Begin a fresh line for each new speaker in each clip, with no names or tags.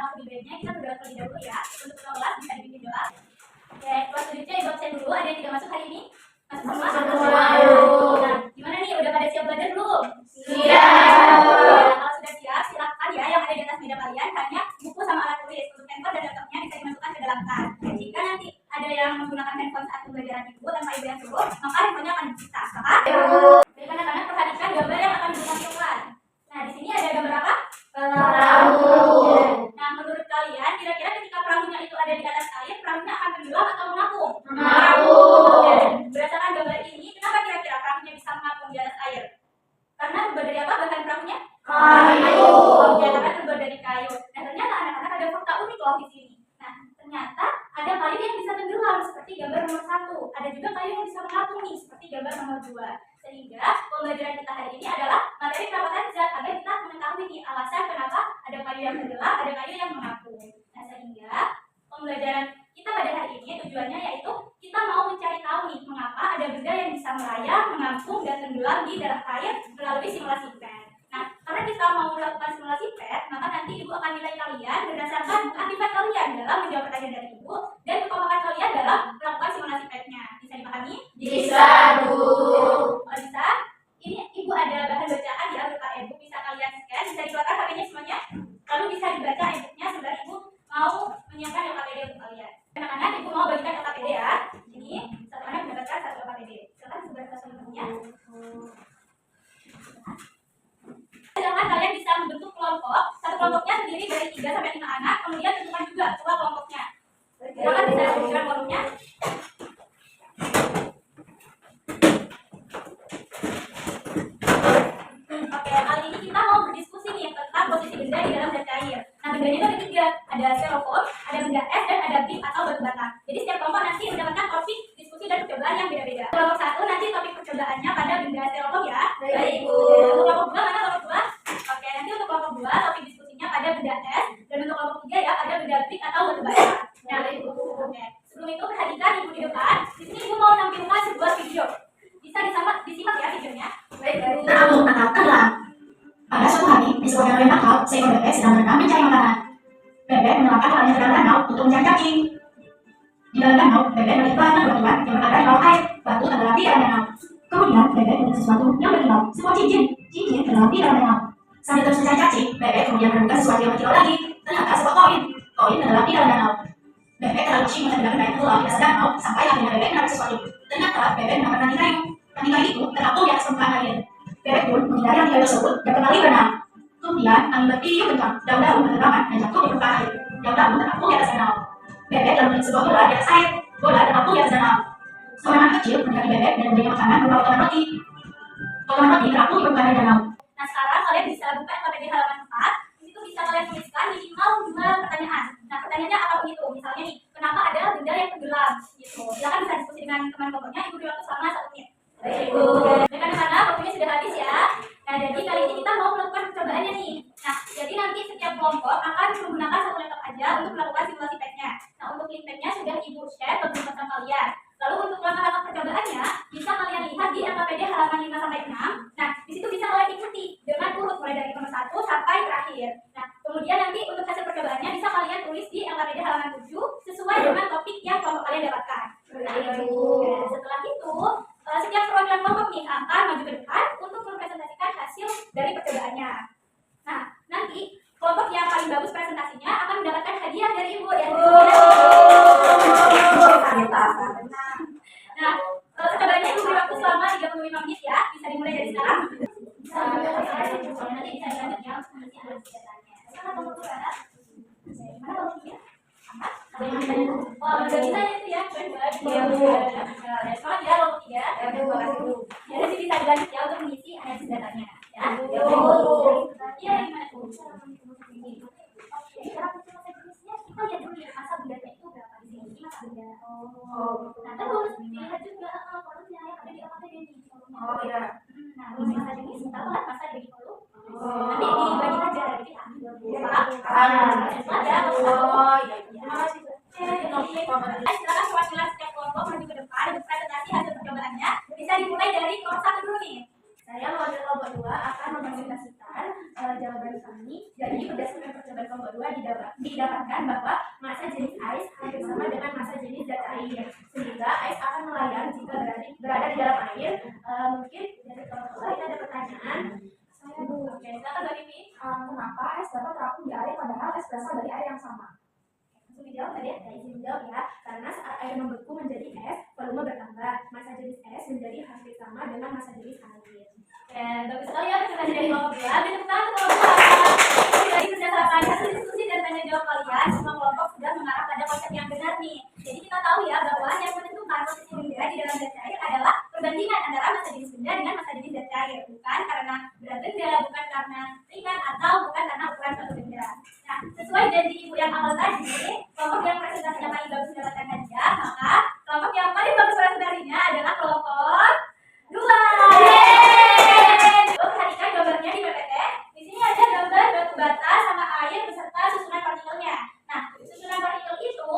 masuk di bednya, kita berdoa terlebih dahulu ya. Untuk kelas bisa dipimpin doa. Oke, kelas selanjutnya ibu absen dulu. Ada yang tidak masuk hari ini? Masuk semua? Nah, gimana nih? Udah pada siap belajar belum? Siap. Kalau sudah siap, silakan ya yang ada di atas meja kalian hanya buku sama alat tulis. Untuk handphone dan laptopnya bisa dimasukkan ke dalam tas. Jika nanti ada yang menggunakan handphone saat pembelajaran ibu tanpa ibu yang suruh, maka handphonenya akan disita. Baik anak-anak, perhatikan gambar yang akan ditampilkan. Nah, di sini ada gambar apa? Perahu. Nah, menurut kalian kira-kira ketika perahunya itu ada di atas air, perahunya akan tenggelam atau mengapung? Mengapung. Berdasarkan gambar ini, kenapa kira-kira perahunya bisa mengapung di atas air? Karena terbuat dari apa bahan perahunya? Kayu. Ya, karena terbuat dari kayu. Nah, ternyata anak-anak ada fakta unik loh di sini. Nah, ternyata ada kayu yang bisa tenggelam seperti gambar nomor 1. Ada juga kayu yang bisa mengapung nih seperti gambar nomor 2. Sehingga pembelajaran kita hari ini adalah materi perawatan zat agar kita mengetahui nih alasan kenapa ada kayu yang tenggelam, ada kayu yang mengapung. Nah, sehingga pembelajaran kita pada hari ini tujuannya yaitu kita mau mencari tahu nih mengapa ada benda yang bisa melayang, mengapung dan tenggelam di dalam air melalui simulasi PET. Nah, karena kita mau melakukan simulasi PET, maka nanti ibu akan nilai kalian berdasarkan aktivitas kalian dalam menjawab pertanyaan dari ibu dan kekompakan kalian dalam melakukan simulasi PET-nya. Bisa dipahami? Bisa, Bu. Kalau bisa, ini ibu ada bahan bacaan ya berupa e-book, bisa kalian scan, bisa dikeluarkan HP-nya semuanya, lalu bisa dibaca e-booknya sebentar ibu mau menyiapkan LKPD untuk kalian. Anak-anak, ibu mau bagikan LKPD ya. Ini satu anak mendapatkan satu LKPD. Silakan sebelah keseluruhannya. Silakan kalian bisa membentuk kelompok. Satu kelompoknya terdiri dari 3 sampai 5 anak. Kemudian tentukan juga ketua kelompoknya. Silakan bisa menunjukkan kelompoknya. Oke, kali ini kita mau berdiskusi nih tentang posisi benda di dalam zat cair. Nah, bendanya itu ada 3, ada styrofoam, ada benda es, dan ada bib atau batu bata. Jadi setiap kelompok nanti mendapatkan topik diskusi dan percobaan yang beda-beda. Kelompok 1 nanti topik percobaannya pada benda styrofoam ya. Baik, Bu. Untuk kelompok 2 mana kelompok 2? Oke, nanti untuk kelompok 2 topik diskusinya pada benda es, dan untuk kelompok 3 ya pada benda bib atau batu bata. Nah, baik, Bu. Oke. Sebelum itu perhatikan ibu di depan. Di sini ibu mau menampilkan sebuah video. Bisa disimak ya videonya. Baik, Bu.
Tenggelam. Pada suatu hari, di sebuah danau yang dangkal, seekor bebek sedang berenang mencari makanan. Bebek menerapkan kalanya ke dalam danau untuk mencari cacing. Di dalam danau, bebek melihat bahan batuan yang berada di bawah air. Batu tenggelam di dalam danau. Kemudian, bebek melihat sesuatu yang berkilau, sebuah cincin. Cincin tenggelam di dalam danau. Sambil terus mencari cacing, bebek kemudian menemukan sesuatu yang berkilau lagi. Ternyata sebuah koin. Koin tenggelam di dalam danau. Bebek terlalu pusing melihat benda yang tenggelam di dasar danau sampai akhirnya bebek menarik sesuatu. Ternyata bebek mendapatkan ranting kayu. Ranting kayu itu terapung di atas permukaan air. Bebek pun menghindari ranting kayu tersebut dan kembali berenang. Kemudian angin bertiup kencang, daun-daun berterbangan dan jatuh di permukaan air. Daun-daun terapung di atas danau. Bebek lalu melihat sebuah bola di atas air. Bola terapung di atas danau. Seorang anak kecil mendekati bebek dan memberinya makanan berupa potongan roti. Potongan roti terapung di permukaan danau.
Nah, sekarang kalian bisa buka LKPD halaman 4. Di situ bisa kalian tuliskan minimal 2 pertanyaan. Nah, pertanyaannya apapun itu. Misalnya nih, kenapa ada benda yang tenggelam? Gitu. Silakan bisa diskusi dengan teman kelompoknya. Ibu beri waktu selama 1 menit. Baik, Bu. Rekan-rekan, waktunya sudah habis ya. Nah, jadi kali ini kita mau melakukan percobaannya nih. Nah, jadi nanti setiap kelompok akan menggunakan 1 laptop aja untuk melakukan simulasi PET-nya. Nah, untuk link PET-nya sudah ibu share ke grup WhatsApp kalian. Lalu untuk langkah-langkah percobaannya bisa kalian lihat di LKPD halaman 5 sampai 6. Nah, di situ bisa kalian ikuti dengan urut mulai dari nomor 1 sampai terakhir. Nah, kemudian nanti untuk hasil percobaannya bisa kalian tulis di LKPD halaman 7 sesuai dengan topik yang kelompok kalian dapatkan. Nah, setelah itu setiap perwakilan kelompok nih akan maju ke depan untuk mempresentasikan hasil dari percobaannya. Nah, nanti kelompok yang paling bagus presentasinya akan mendapatkan hadiah dari ibu ya. Nah, percobaannya ibu beri waktu selama 35 menit ya. Bisa dimulai dari sekarang. Nanti bisa dilanjut ya untuk mengisi alat kegiatannya. Mana kelompok berada? Mana kelompok dia? Oh, udah bisa ya itu ya. Iya, Bu. Sekarang ya kelompok 3. Ya, terima kasih, Bu. Ya, nanti bisa dilanjut ya untuk mengisi alat kegiatannya. Ya. Iya, gimana, Bu? Oke, cara masa jenisnya kita lihat dulu ya masa bendanya itu berapa di sini. Masa benda. Nah, terus lihat juga kolomnya yang ada di LKPD ini. Oh, iya. Nah, terus masa jenis kita lihat masa dari kolom. Nanti dibagi aja jadi silakan perwakilan setiap kelompok maju ke depan untuk presentasi hasil percobaannya. Bisa dimulai dari kelompok 1 dulu nih. Saya mewakili kelompok 2 akan mempresentasikan jawaban kami. Jadi berdasarkan percobaan kelompok 2 didapatkan bahwa massa jenis ais hampir sama dengan massa jenis zat cair, sehingga ais akan melayang jika berada di dalam air. Mungkin dari teman-teman lain ada pertanyaan? Saya Bu. Oke, silakan Mbak Vivi.
Kenapa es dapat terapung di air padahal es berasal dari air yang sama?
Langsung dijawab tadi ya, izin menjawab ya. Karena saat air membeku menjadi es, volume bertambah, massa jenis es menjadi hampir sama dengan massa jenis air. Bagus sekali ya presentasi dari kelompok 2. Beri tepuk tangan untuk kelompok 2. Jadi dari kesejahteraan hasil diskusi dan tanya jawab kalian, semua kelompok sudah mengarah pada konsep yang benar nih. Jadi kita tahu ya bahwa yang menentukan posisi benda di dalam zat cair adalah perbandingan antara massa jenis benda dengan massa jenis zat cair, bukan karena berat benda, bukan karena ringan, atau bukan karena ukuran suatu benda. Nah, sesuai janji ibu yang awal tadi, kelompok yang presentasinya paling bagus mendapatkan hadiah, maka kelompok yang paling bagus presentasinya adalah kelompok 2. Perhatikan gambarnya di PPT. Di sini ada gambar batu bata sama air beserta susunan partikelnya. Nah, susunan partikel itu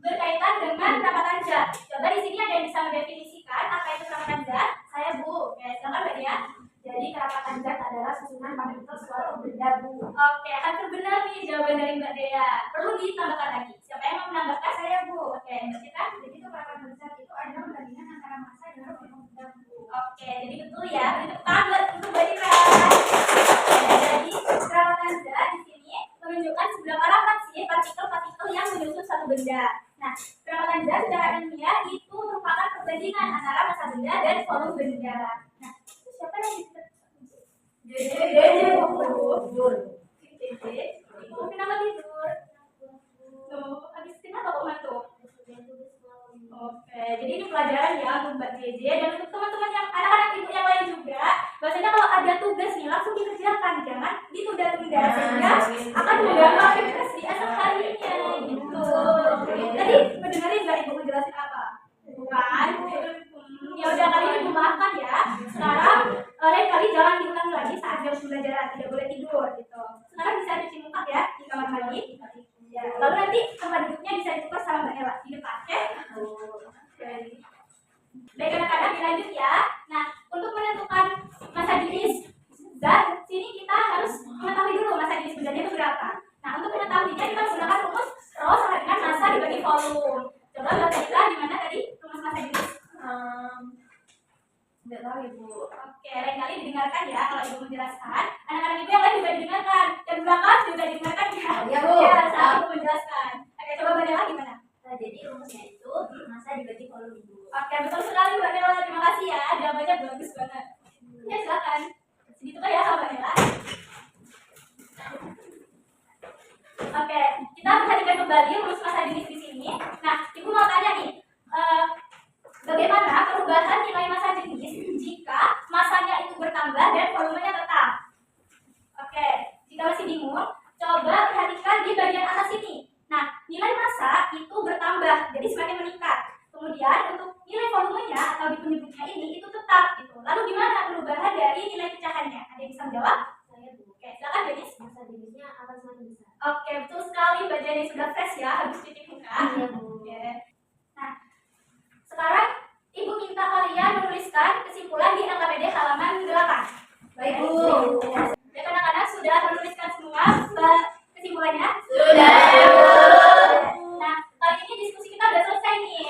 berkaitan dengan perapatan zat. Coba di sini ada yang bisa mendefinisikan apa itu perapatan zat? Saya Bu. Oke, silakan Mbak Dia.
Jadi kerapatan zat adalah susunan partikel suatu benda, Bu.
Oke, hampir benar nih jawaban dari Mbak Dea. Perlu ditambahkan lagi. Siapa yang mau menambahkan? Saya Bu. Oke, Mbak Citra.
Jadi kerapatan zat itu adalah perbandingan antara massa dengan volume benda, Bu.
Oke, jadi betul ya. Beri tepuk tangan buat untuk Mbak Citra. Jadi perawatan zat di sini menunjukkan seberapa rapat sih partikel-partikel yang menyusun satu benda. Nah, perawatan zat secara ilmiah itu merupakan perbandingan antara massa benda dan volume benda. Nah, itu siapa yang Dede tidur. Ibu kenapa tidur? Tuh, habis kenapa kok ngantuk? Oke, jadi ini pelajaran ya untuk Mbak JJ dan untuk teman-teman yang anak-anak ibu yang lain juga. Bahwasanya kalau ada tugas nih langsung dikerjakan, jangan ditunda-tunda sehingga akan mengganggu aktivitas di esok harinya gitu. Tadi mendengarin nggak ibu menjelaskan apa? Bukan? Ya udah kali ini ibu maafkan ya. Sekarang lain kali jangan diulang lagi saat jam pembelajaran, tidak boleh tidur gitu. Sekarang bisa cuci muka ya di kamar mandi. Ya, lalu nanti tempat duduknya bisa ditukar sama Mbak Ella di depan, oke? Baik anak-anak, dilanjut ya. Nah, untuk menentukan massa jenis zat, sini kita harus mengetahui dulu massa jenis bendanya itu berapa. Nah, untuk mengetahuinya kita menggunakan rumus rho sama dengan massa dibagi volume. Coba Mbak Ella gimana tadi rumus massa jenis?
Tidak tahu Ibu.
Oke, lain kali didengarkan ya kalau ibu menjelaskan. Anak-anak ibu yang lain juga didengarkan. Yang belakang juga didengarkan ya.
Iya, Bu.
Ya, saat ibu menjelaskan. Oke, coba Mbak Ella gimana?
Nah, jadi rumusnya itu massa dibagi volume, Ibu.
Oke, betul sekali Mbak Ella. Terima kasih ya. Jawabannya bagus banget. Ya, silakan. Segitu kan ya sama Mbak Ella. Oke, kita perhatikan kembali rumus massa jenis di sini. Nah, ibu mau tanya nih, bagaimana perubahan nilai massa jenis jika massanya itu bertambah dan volumenya tetap? Oke, jika masih bingung, coba perhatikan di bagian atas ini. Nah, nilai massa itu bertambah, jadi semakin meningkat. Kemudian untuk nilai volumenya atau di penyebutnya ini itu tetap gitu. Lalu gimana perubahan dari nilai pecahannya? Ada yang bisa menjawab?
Saya Bu.
Oke, silakan Denis.
Massa jenisnya akan semakin besar.
Oke, betul sekali Mbak Jenny sudah fresh ya habis cuci muka.
Iya, Bu.
Oke. Nah, sekarang Ibu minta kalian menuliskan kesimpulan di LKPD halaman 8. Baik, Bu. Ya, anak-anak sudah menuliskan semua kesimpulannya?
Sudah, Bu.
Nah, kali ini diskusi kita udah selesai nih.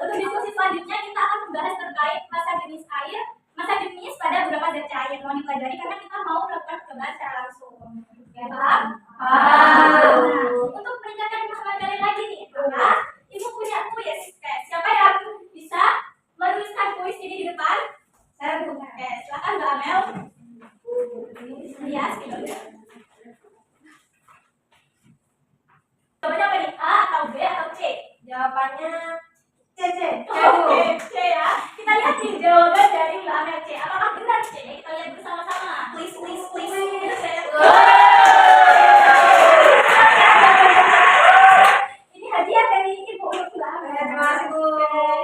Untuk diskusi selanjutnya kita akan membahas terkait massa jenis air, massa jenis pada beberapa zat cair. Mau dipelajari karena kita mau melakukan percobaan secara langsung. Ya, paham? Nah, untuk meningkatkan pemahaman kalian lagi nih, maka Ibu punya kuis. Siapa yang bisa menuliskan kuis ini di depan? Saya Bu. Silakan Mbak Amel. Iya, jawabannya apa nih? A atau B atau C?
Jawabannya C.
Oke, C ya. Kita lihat nih jawaban dari Mbak Amel C. Apakah benar C? Kita lihat bersama-sama. Please. Ini hadiah dari Ibu untuk Mbak Amel.
Terima kasih, Bu.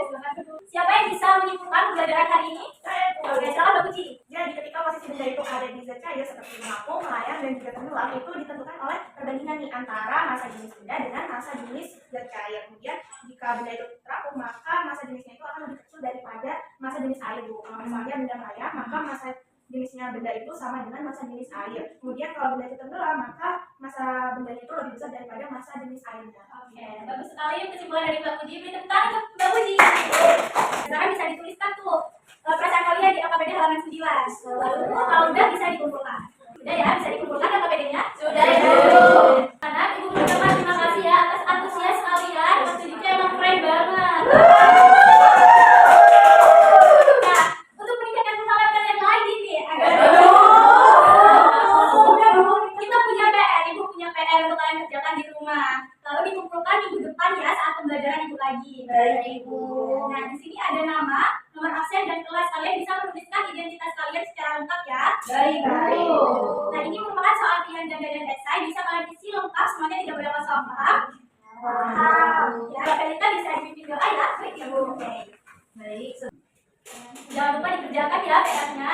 Silakan duduk. Siapa yang bisa menyimpulkan pembelajaran hari ini?
Saya Bu.
Oke, silakan Mbak Puji.
Jadi ketika posisi benda itu ada di zat cair seperti mengapung, melayang, dan juga tenggelam itu ditentukan oleh perbandingan nih antara massa jenis benda dengan massa jenis zat cair. Kemudian jika benda itu terapung maka massa jenisnya itu akan lebih kecil daripada massa jenis air Bu. Kalau misalnya benda melayang maka massa jenisnya benda itu sama dengan massa jenis air. Kemudian kalau benda itu tenggelam, maka massa bendanya itu lebih besar daripada massa jenis airnya.
Oke, bagus sekali kesimpulan dari Mbak Puji. Beri tepuk tangan untuk Mbak Puji. Sekarang bisa dituliskan tuh perasaan kalian di LKPD halaman 9. Lalu kalau udah bisa dikumpulkan. Sudah ya, bisa dikumpulkan LKPD-nya? Sudah, Ibu. Anak, Ibu mengucapkan terima kasih ya atas antusias kalian. Tunjuknya emang keren banget. Nah, untuk meningkatkan semangat kalian lagi nih, agar kita punya PR, Ibu punya PR untuk kalian kerjakan di rumah. Lalu dikumpulkan minggu depan ya saat pembelajaran Ibu lagi.
Baik, Ibu.
Nah, di sini ada nama, nomor absen dan kelas. Kalian bisa menuliskan identitas kalian secara lengkap ya.
Baik, baik.
Nah, ini merupakan soal pilihan ganda dan esai. Bisa kalian isi lengkap, semuanya tidak boleh kosong, paham? Paham. Ya, kita bisa dibimbing doa ya. Baik, Ibu. Oke. Baik. Jangan lupa dikerjakan ya PR-nya.